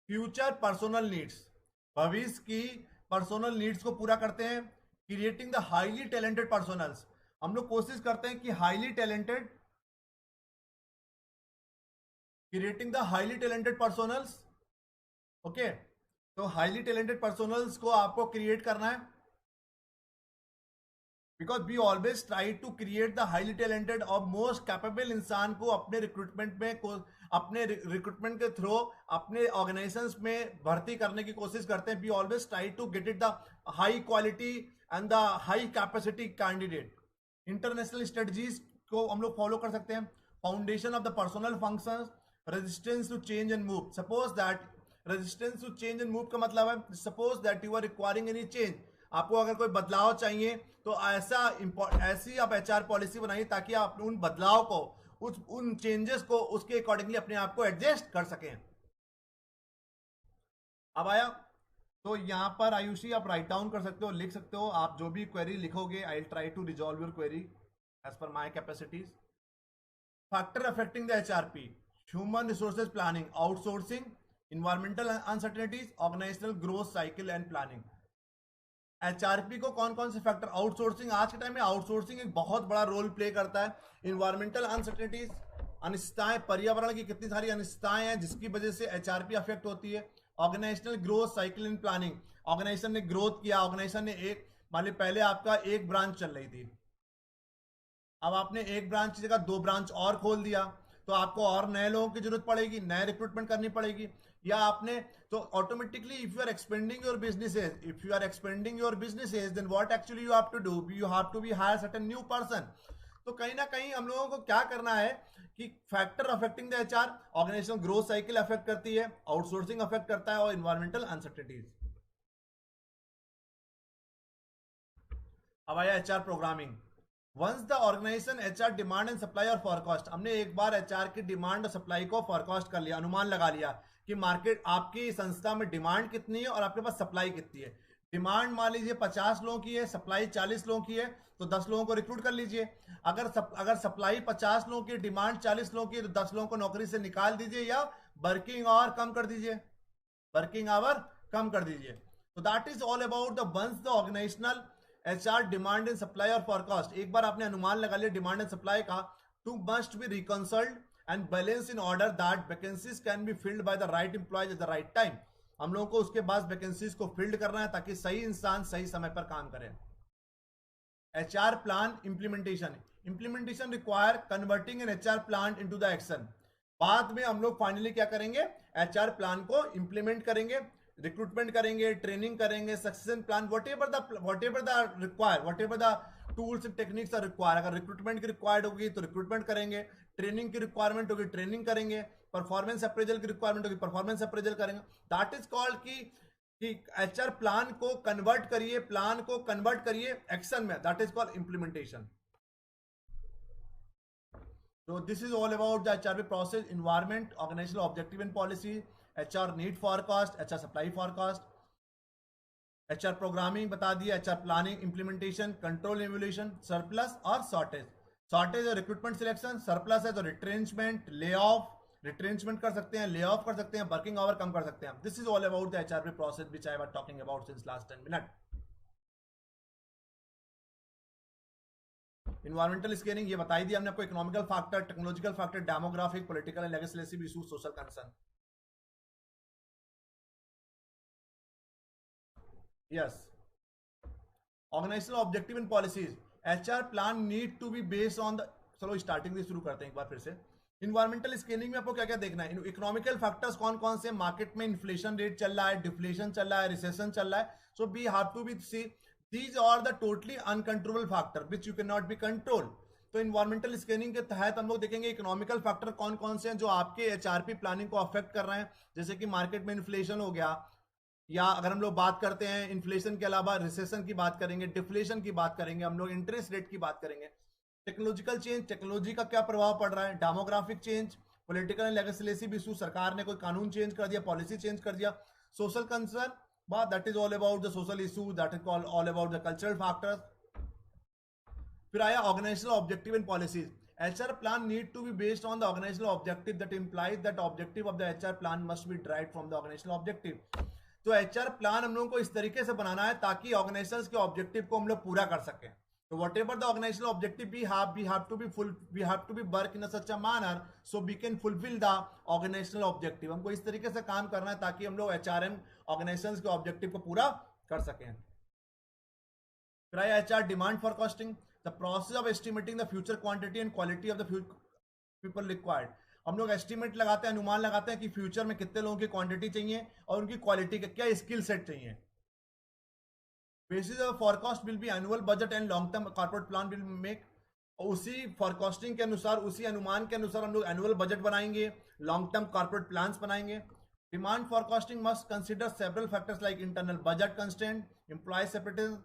Future personal needs, भविष्य की personal needs को पूरा करते हैं. Creating the highly talented personnels, हम लोग कोशिश करते हैं कि creating the highly talented personnels. Okay, तो हाईली टैलेंटेड पर्सनल्स को आपको क्रिएट करना है, because we always try to create the highly talented और मोस्ट कैपेबल इंसान को अपने रिक्रूटमेंट में, अपने रिक्रूटमेंट के थ्रू अपने ऑर्गेनाइजेशंस में भर्ती करने की कोशिश करते हैं. We always try to get it the high quality and the high capacity candidate. International strategies को हम लोग फॉलो कर सकते हैं. Foundation of the personal functions, resistance to change and move. Suppose that resistance to change and move का मतलब है, suppose that you are requiring any change, आपको अगर कोई बदलाव चाहिए तो ऐसी आप एचआर पॉलिसी बनाइए ताकि आप उन बदलाव को, उन चेंजेस को उसके अकॉर्डिंगली अपने आप को एडजस्ट कर सकें. अब आया, तो यहां पर आयुषी आप राइट डाउन कर सकते हो, लिख सकते हो, आप जो भी क्वेरी लिखोगे I will try to resolve your query as per my capacities. Factor affecting the HRP, human resources planning, outsourcing, environmental uncertainties, organisational growth cycle and planning. HRP को कौन कौन से फैक्टर, आउटसोर्सिंग, आज के टाइम में outsourcing एक बहुत बड़ा रोल प्ले करता है. इन्वायरमेंटल अनसर्टेनिटीज, अनिश्चितताएं, पर्यावरण की कितनी सारी अनिश्चितताएं हैं जिसकी वजह से एचआरपी अफेक्ट होती है. Organisational growth cycle and planning, organisation ने ग्रोथ किया, ऑर्गेनाइजेशन ने एक, मान ली पहले आपका एक ब्रांच चल रही थी, अब आपने एक ब्रांच की जगह 2 ब्रांच और खोल दिया, तो आपको और नए लोगों की जरूरत पड़ेगी, नए रिक्रूटमेंट करनी पड़ेगी. या आपने तो automatically if you are expanding your businesses, then what actually you have to do, you have to be hire certain new person. तो कहीं ना कहीं हम लोगों को क्या करना है कि factor affecting the HR, organisational growth cycle affect करती है, आउटसोर्सिंग अफेक्ट करता है और इन्वायरमेंटल अनसर्टेनिटीज. अब आया HR programming. Once the organisation HR demand and supply और फॉरकास्ट, हमने एक बार एचआर की डिमांड और सप्लाई को फॉरकास्ट कर लिया, अनुमान लगा लिया कि मार्केट, आपकी संस्था में डिमांड कितनी है और आपके पास सप्लाई कितनी है. डिमांड मान लीजिए 50 लोगों की है, सप्लाई 40 लोगों की है, तो 10 लोगों को रिक्रूट कर लीजिए. अगर सप्लाई 50 लोगों की, डिमांड 40 लोगों की है, तो 10 लोगों को नौकरी से निकाल दीजिए या वर्किंग आवर कम कर दीजिए, वर्किंग आवर कम कर दीजिए. तो that is all about the once the organisational HR demand and supply और फॉरकास्ट. एक बार आपने अनुमान लगा लिया डिमांड एंड सप्लाई का, two must be reconciled and balance in order that vacancies can be filled by the right employees at the right time. हम लोगों को उसके बाद वैकेंसीज को फिल्ड करना है ताकि सही इंसान सही समय पर काम करे. HR plan implementation require converting an HR plan into the action. बाद में हम लोग फाइनली क्या करेंगे, एचआर प्लान को इंप्लीमेंट करेंगे, रिक्रूटमेंट करेंगे, ट्रेनिंग करेंगे, succession plan, whatever the tools and techniques are require. अगर रिक्रूटमेंट की रिक्वायर्ड होगी तो रिक्रूटमेंट करेंगे, ट्रेनिंग की रिक्वायरमेंट होगी ट्रेनिंग करेंगे, परफॉर्मेंस अप्रेजल की रिक्वायरमेंट होगी परफॉर्मेंस अप्रेजल करेंगे. दैट इज कॉल्ड कि कि एचआर प्लान को कन्वर्ट करिए एक्शन में, that is called implementation. So this is all about the HRP process, environment, organizational objective and policy, HR need forecast, HR supply forecast, HR programming बता दिया, HR planning, implementation, control evaluation, surplus और shortage. Shortage है recruitment selection, surplus है तो retrenchment, lay off, retrenchment कर सकते हैं, lay off कर सकते हैं, वर्किंग आवर कम कर सकते हैं. This is all about the HRP process which I was talking about since last 10 minute. Environmental scanning ये बताई दी हमने आपको, economical factor, technological factor, demographic, political and legislative issues, social concern. Yes. Organisational objective and policies. HR plan need to be based on the, चलो starting से शुरू करते हैं एक बार फिर से. इन्वायरमेंटल स्कैनिंग में आपको क्या क्या देखना है, इकोनॉमिकल फैक्टर्स कौन कौन से, मार्केट में इन्फ्लेशन रेट चल रहा है, डिफ्लेशन चल रहा है, रिसेशन चल रहा है. So we have to be see these are the totally uncontrollable factor which you can not be control. तो इन्वायरमेंटल स्कैनिंग के तहत हम लोग देखेंगे इकोनॉमिकल फैक्टर कौन कौन से हैं जो आपके एचआरपी प्लानिंग को अफेक्ट कर रहे हैं, जैसे कि मार्केट में इन्फ्लेशन हो गया, या अगर हम लोग बात करते हैं इन्फ्लेशन के अलावा रिसेशन की बात करेंगे, डिफ्लेशन की बात करेंगे, हम लोग इंटरेस्ट रेट की बात करेंगे. टेक्नोलॉजिकल चेंज, टेक्नोलॉजी का क्या प्रभाव पड़ रहा है, demographic change, political and legislative issue, सरकार ने कोई कानून चेंज कर दिया, पॉलिसी चेंज कर दिया, social concern, but that is all about the social issue, that is all about the cultural factors. फिर आया organisational objective and policies. HR plan need to be based on the organizational objective that implies that objective of the HR plan must be derived from the organizational objective. तो HR plan हम लोगों को इस तरीके से बनाना है ताकि organisations के ऑब्जेक्टिव को हम लोग पूरा कर सकें. तो whatever the organisational objective we have to be work in such a manner so we can fulfil the organisational objective. हमको इस तरीके से काम करना है ताकि हम लोग HRM ऑर्गेनाइजेशंस के ऑब्जेक्टिव को पूरा कर सकें. फिर आया HR demand forecasting, the process of estimating the future quantity and quality of the people required. हम लोग एस्टिमेट लगाते हैं, अनुमान लगाते हैं कि फ्यूचर में कितने लोगों की क्वांटिटी चाहिए और उनकी क्वालिटी का क्या स्किल सेट चाहिए. Basis of forecast will be annual budget and long term corporate plan will make. उसी फॉरकास्टिंग के अनुसार, उसी अनुमान के अनुसार हम लोग एनुअल बजट बनाएंगे, लॉन्ग टर्म कॉर्पोरेट प्लान्स बनाएंगे. Demand forecasting must consider several factors like internal budget constraint, employ separatism,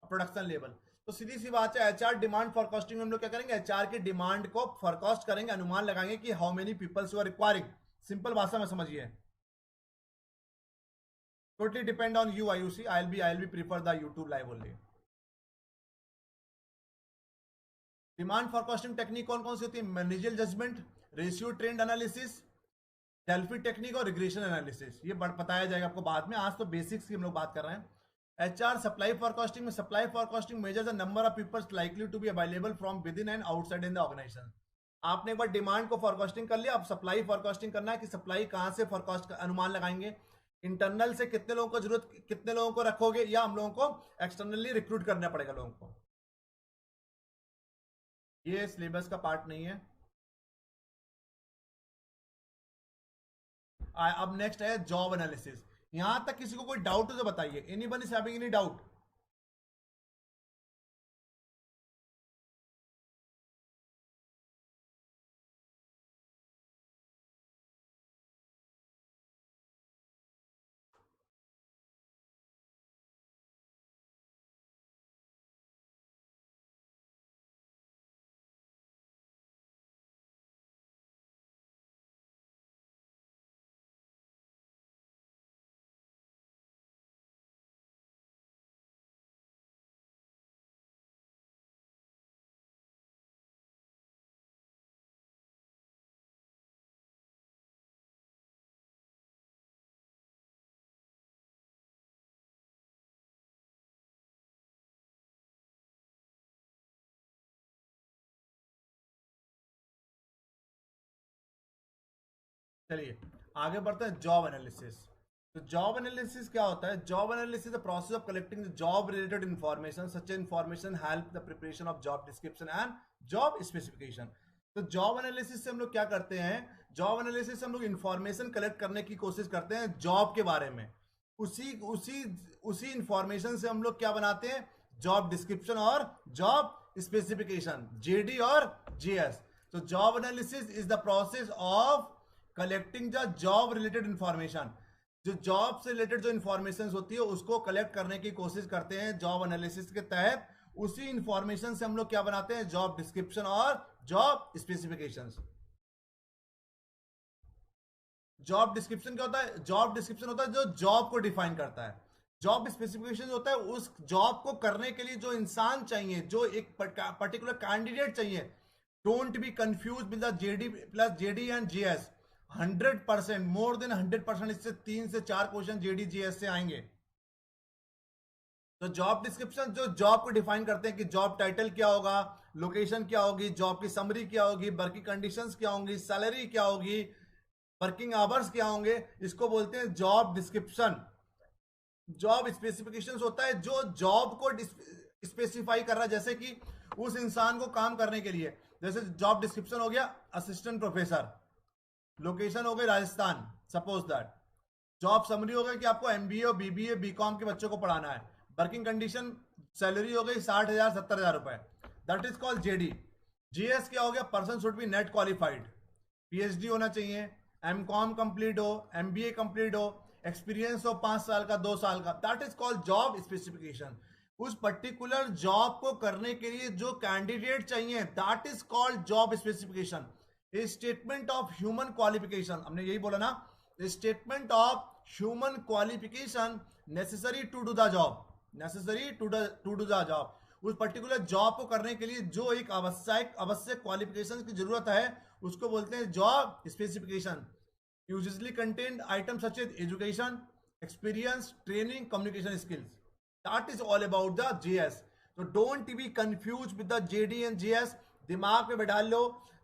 production level. तो सीधी सी बात है, एचआर डिमांड फॉरकास्टिंग में हम लोग क्या करेंगे, एचआर की डिमांड को फॉरकास्ट करेंगे, अनुमान लगाएंगे कि how many peoples you are requiring. Simple भाषा में समझिए. Totally depend on you Aayushi, I will be prefer the YouTube live only. Demand forecasting technique कौन कौन सी होती है, managerial judgement, ratio trend analysis, Delphi technique और रिग्रेशन एनालिसिस. ये बताया जाएगा आपको बाद में, आज तो बेसिक्स की हम लोग बात कर रहे हैं. HR सप्लाई फॉरकास्टिंग में, supply forecasting measures the number of peoples likely to be available from within and outside in the organisation. आपने एक बार डिमांड को फॉरकास्टिंग कर लिया, अब सप्लाई फॉरकास्टिंग करना है कि सप्लाई कहां से फॉरकास्ट अनुमान लगाएंगे, इंटरनल से कितने लोगों को जरूरत, कितने लोगों को रखोगे, या हम लोगों को एक्सटर्नली रिक्रूट करना पड़ेगा लोगों को. ये सिलेबस का पार्ट नहीं है. अब नेक्स्ट है जॉब एनालिसिस. यहां तक किसी को कोई डाउट हो तो बताइए. Anyone is having any doubt? चलिए आगे बढ़ते हैं. Job analysis. तो जॉब एनालिसिस क्या होता है? Job analysis the process of collecting job related information. Such information help the preparation of job description and job specification. तो जॉब एनालिसिस से हम लोग क्या करते हैं, जॉब एनालिसिस से हम लोग इंफॉर्मेशन कलेक्ट करने की कोशिश करते हैं जॉब के बारे में. उसी उसी उसी इंफॉर्मेशन से हम लोग क्या बनाते हैं, जॉब डिस्क्रिप्शन और जॉब स्पेसिफिकेशन, जेडी और जीएस. तो job analysis is the process of collecting the job related information. जो जॉब से रिलेटेड जो इंफॉर्मेशन होती है उसको कलेक्ट करने की कोशिश करते हैं जॉब एनालिसिस के तहत। उसी इंफॉर्मेशन से हम लोग क्या बनाते हैं, जॉब डिस्क्रिप्शन और जॉब स्पेसिफिकेशंस। जॉब डिस्क्रिप्शन क्या होता है, जॉब डिस्क्रिप्शन होता है जो जॉब को डिफाइन करता है। जॉब स्पेसिफिकेशन होता है उस जॉब को करने के लिए जो इंसान चाहिए, जो एक पर्टिकुलर कैंडिडेट चाहिए। Don't be confuse with the JD plus JD and GS. 100%, more than 100%, इससे 3 से 4 क्वेश्चन जेडी जीएस से आएंगे। तो जॉब डिस्क्रिप्शन जो जॉब को डिफाइन करते हैं कि जॉब टाइटल क्या होगा, लोकेशन क्या होगी, जॉब की समरी क्या होगी, वर्किंग कंडीशंस क्या होंगी, सैलरी क्या होगी, वर्किंग आवर्स क्या होंगे, इसको बोलते हैं जॉब डिस्क्रिप्शन। जॉब स्पेसिफिकेशंस होता है जो जॉब को स्पेसिफाई कर रहा है, जैसे कि उस इंसान को काम करने के लिए, जैसे जॉब डिस्क्रिप्शन हो गया असिस्टेंट प्रोफेसर, लोकेशन हो गई Rajasthan, suppose that. Job summary हो गया कि आपको एमबीए और बीबीए बीकॉम के बच्चों को पढ़ाना है। वर्किंग कंडीशन सैलरी हो गई 60,000 70,000 रुपए, that is called JD. GS क्या हो गया, person should be NET qualified, PhD होना चाहिए, एमकॉम कंप्लीट हो, एमबीए कंप्लीट हो, एक्सपीरियंस हो 5 साल का 2 साल का, that is called job specification. उस पर्टिकुलर जॉब को करने के लिए जो कैंडिडेट चाहिए, that is called job specification. A statement of human qualification, हमने यही बोला ना, statement of human qualification necessary to do the job, necessary to do the job. उस पर्टिकुलर जॉब को करने के लिए जो एक आवश्यक क्वालिफिकेशन की जरूरत है उसको बोलते हैं job specification. Usually contain item such as education, experience, training, communication skills, that is all about the GS. तो don't be confuse with the JD and GS. दिमाग में बैठा लो,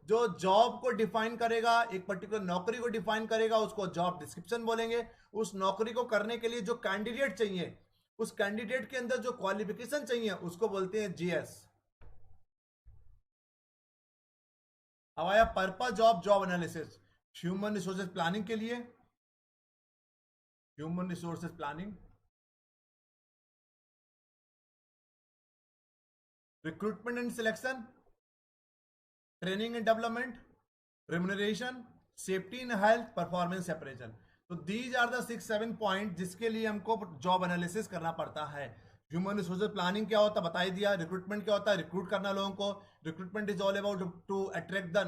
जो जॉब को डिफाइन करेगा, एक पर्टिकुलर नौकरी को डिफाइन करेगा, उसको जॉब डिस्क्रिप्शन बोलेंगे। उस नौकरी को करने के लिए जो कैंडिडेट चाहिए, उस कैंडिडेट के अंदर जो क्वालिफिकेशन चाहिए, उसको बोलते हैं जीएस। अब आया purpose of job analysis. Human resources planning के लिए, human resources planning, recruitment and selection, training and development, remuneration, safety and health, performance appraisal. तो दीज आर द 6-7 पॉइंट जिसके लिए हमको जॉब एनालिसिस करना पड़ता है। ह्यूमन रिसोर्सेज प्लानिंग क्या होता है बता ही दिया। रिक्रूटमेंट क्या होता है, रिक्रूट करना लोगों को। Recruitment is all about to attract the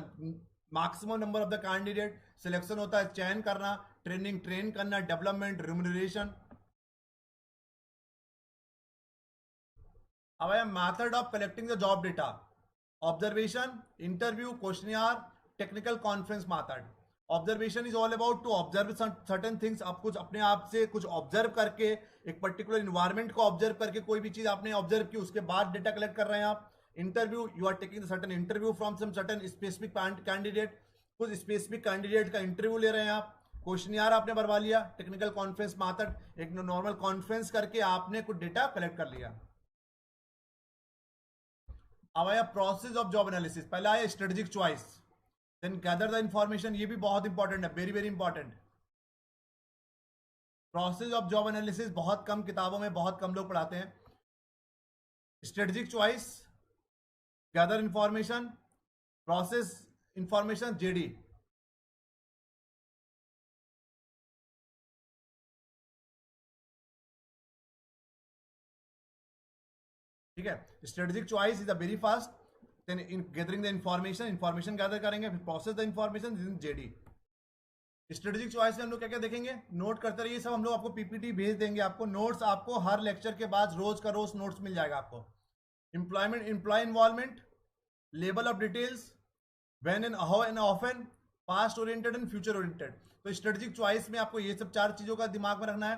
maximum number of the candidate. Selection होता है चयन करना, ट्रेनिंग ट्रेन करना, डेवलपमेंट, रेम्युनरेशन। अब है method of collecting the job data, observation, interview, questionnaire, technical conference method. Observation is all about to observe certain things. आप कुछ अपने आप से कुछ ऑब्जर्व करके, एक पर्टिकुलर इन्वायरमेंट को ऑब्जर्व करके, कोई भी चीज आपने ऑब्जर्व की उसके बाद डेटा कलेक्ट कर रहे हैं आप। Interview, you are taking certain interview from some certain specific candidate, कुछ स्पेसिफिक कैंडिडेट का इंटरव्यू ले रहे हैं आप। क्वेश्चनियर आपने भरवा लिया। टेक्निकल कॉन्फ्रेंस मेथड, एक नॉर्मल कॉन्फ्रेंस करके आपने कुछ डेटा कलेक्ट कर लिया। अब आया प्रोसेस ऑफ जॉब एनालिसिस। पहला आया strategic choice, then gather the information, ये भी बहुत इंपॉर्टेंट है, very very important. Process of job analysis बहुत कम किताबों में, बहुत कम लोग पढ़ाते हैं। Strategic choice, gather information, process information, JD. ठीक है, strategic choice is the very fast, then in gathering the information gather करेंगे, फिर process the information, JD. Strategic choice में हम लोग क्या क्या देखेंगे, नोट करते रहिए सब, हम लोग आपको पीपीटी भेज देंगे, आपको नोट्स, आपको हर लेक्चर के बाद रोज का रोज नोट्स मिल जाएगा आपको। Employment, employ involvement, level of details, when and how and often, past oriented and future oriented. तो स्ट्रेटेजिक चॉइस में आपको ये सब 4 चीजों का दिमाग में रखना है।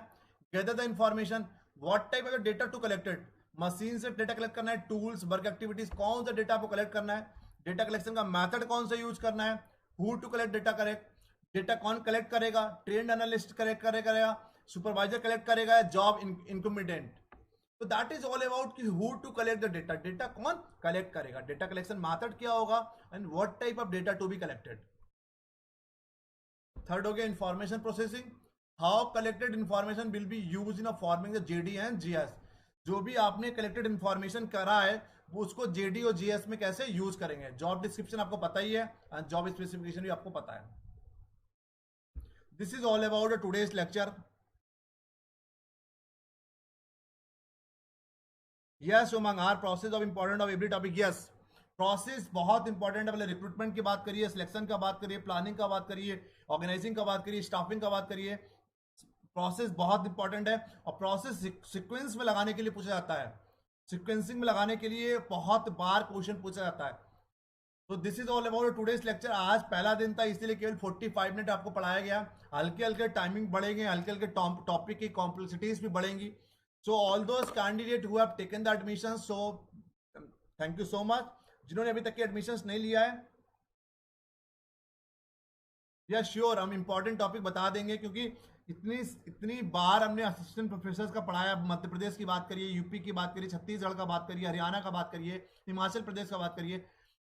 Gather the information, what type of data to collected, machine से डेटा कलेक्ट करना है, टूल्स, वर्क एक्टिविटीज, कौन सा डेटा आपको कलेक्ट करना है, डेटा कलेक्शन का मेथड कौन सा यूज करना है, who to collect data, correct data कौन कलेक्ट करेगा, ट्रेंड एनालिस्ट कलेक्ट करेगा, सुपरवाइजर कलेक्ट करेगा, जॉब इनकम्पिटेंट। तो दैट इज ऑल अबाउट कि who to collect the data, data कौन कलेक्ट करेगा, डेटा कलेक्शन मेथड क्या होगा, and what type of data to be collected. Third हो गया information processing, how collected information will be use in forming the JD and GS. जो भी आपने collected information करा है वो उसको जेडी और जीएस में कैसे यूज करेंगे। जॉब डिस्क्रिप्शन आपको पता ही है, जॉब स्पेसिफिकेशन भी आपको पता है। This is all about today's lecture. Yes Umang, are process of important of every topic, yes process बहुत इंपॉर्टेंट है। पहले रिक्रूटमेंट की बात करिए, सिलेक्शन का बात करिए, प्लानिंग का बात करिए, ऑर्गेनाइजिंग का बात करिए, स्टाफिंग का बात करिए। प्रोसेस बहुत इंपॉर्टेंट है और प्रोसेस सीक्वेंस में लगाने के लिए पूछा जाता है। सीक्वेंसिंग में लगाने के लिए बहुत बार क्वेश्चन पूछा जाता है। तो this is all about today's lecture. आज पहला दिन था इसलिए केवल 45 मिनट आपको पढ़ाया गया। हल्के हल्के टाइमिंग बढ़ेंगे, हल्के हल्के टॉपिक की कॉम्प्लेक्सिटीज भी बढ़ेंगी। So all those candidate who have taken the admission, so thank you so much. जिन्होंने अभी तक के एडमिशन नहीं लिया है, या श्योर हम इंपॉर्टेंट टॉपिक बता देंगे, क्योंकि इतनी इतनी बार हमने असिस्टेंट प्रोफेसर का पढ़ाया। मध्य प्रदेश की बात करिए, यूपी की बात करिए, छत्तीसगढ़ का बात करिए, हरियाणा का बात करिए, हिमाचल प्रदेश का बात करिए,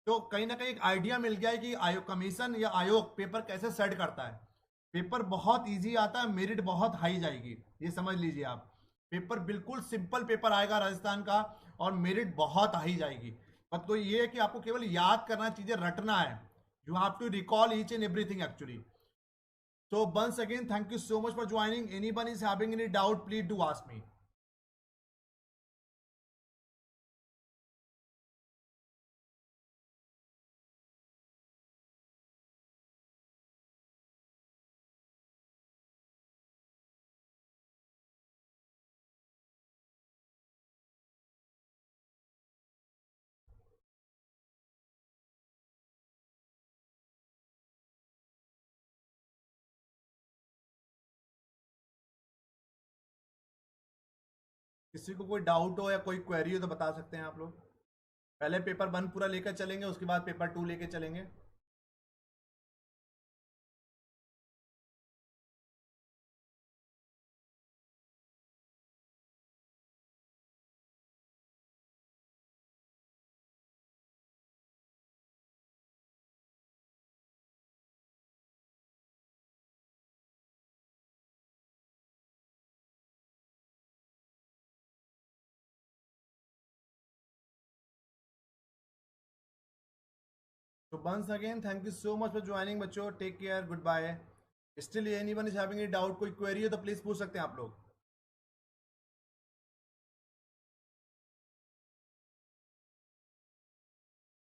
तो कहीं ना कहीं एक आइडिया मिल गया है कि आयोग कमीशन या आयोग पेपर कैसे सेट करता है। पेपर बहुत इजी आता है, मेरिट बहुत हाई जाएगी, ये समझ लीजिए आप। पेपर बिल्कुल सिंपल पेपर आएगा राजस्थान का और मेरिट बहुत हाई जाएगी। बट तो ये है कि आपको केवल याद करना, चीजें रटना है। You have to recall each and everything actually. So once again, thank you so much for joining. Anyone is having any doubt, please do ask me. किसी को कोई डाउट हो या कोई क्वेरी हो तो बता सकते हैं आप लोग। पहले पेपर 1 पूरा लेकर चलेंगे, उसके बाद पेपर 2 लेकर चलेंगे। So once again, thank you so much for joining बच्चों। Take care, good bye. Still anyone is having any doubt, कोई क्वेरी हो तो प्लीज पूछ सकते हैं आप लोग।